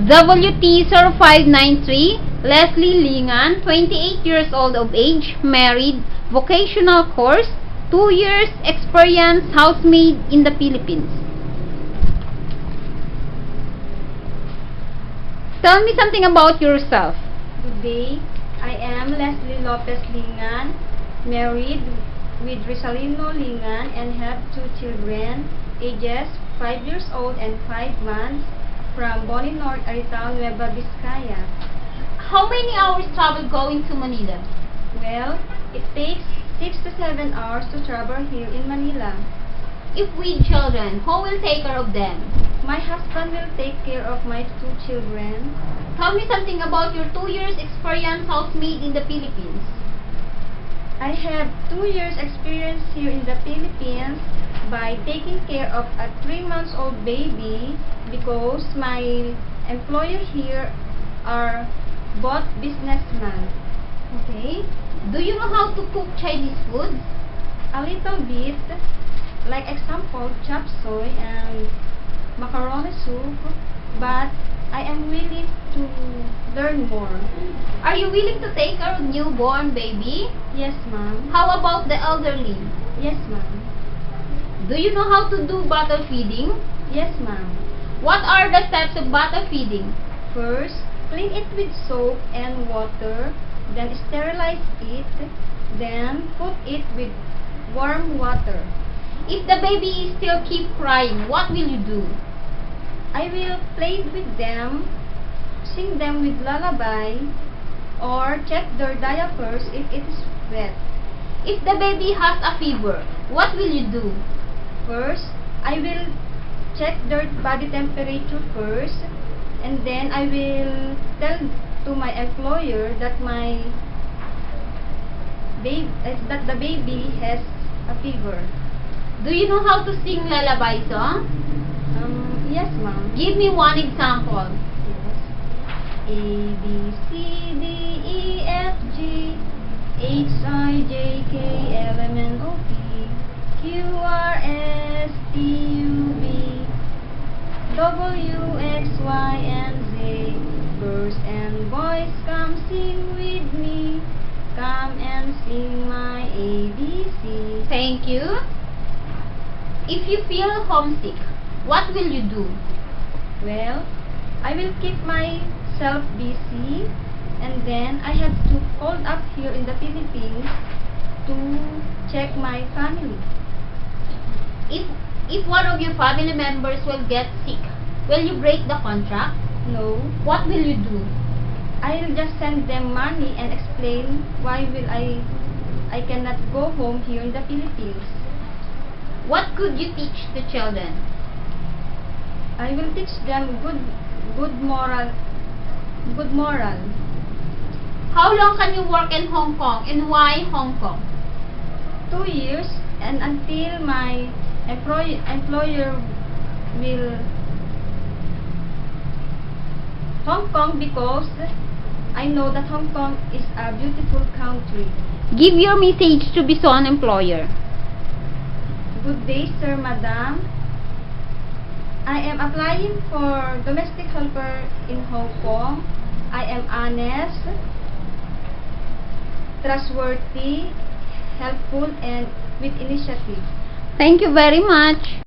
WT0593, Leslie Lingan, 28 years old of age, married, vocational course, 2 years experience, housemaid in the Philippines. Tell me something about yourself. Good day. I am Leslie Lopez Lingan, married with Rizalino Lingan and have 2 children, ages 5 years old and 5 months, from Bolinor, Aritao, Nueva Vizcaya. How many hours travel going to Manila? Well, it takes 6 to 7 hours to travel here in Manila. If with children, who will take care of them? My husband will take care of my 2 children. Tell me something about your 2 years experience housemaid in the Philippines. I have 2 years experience here in the Philippines by taking care of a 3-month-old baby because my employer here are both businessmen. Okay. Do you know how to cook Chinese food? A little bit, like example, chop suey and macaroni soup, but I am willing to learn more. Are you willing to take care of newborn baby? Yes, ma'am. How about the elderly? Yes, ma'am. Do you know how to do bottle feeding? Yes, ma'am. What are the steps of bottle feeding? First, clean it with soap and water, then sterilize it, then put it with warm water. If the baby still keep crying, what will you do? I will play with them, sing them with lullaby, or check their diapers if it is wet. If the baby has a fever, what will you do? First, I will check their body temperature first, and then I will tell to my employer that the baby has a fever. Do you know how to sing lullaby song? Yes, ma'am. Give me one example. Yes. A, B, C, D, E, F, G, H, I, J, K, L, M, N, O, P, Q, R, S, T, U, V, W, X, Y, and Z. Girls and boys, come sing with me. Come and sing my ABC. Thank you. If you feel homesick, what will you do? Well, I will keep myself busy, and then I have to hold up here in the Philippines to check my family. If one of your family members will get sick, will you break the contract? No, What will you do? I'll just send them money and explain why will I cannot go home here in the Philippines. What could you teach the children? I will teach them good moral. How long can you work in Hong Kong and why Hong Kong? 2 years, and until my employer will Hong Kong, because I know that Hong Kong is a beautiful country. Give your message to Bison employer. Good day, sir, madam. I am applying for domestic helper in Hong Kong. I am honest, trustworthy, helpful, and with initiative. Thank you very much.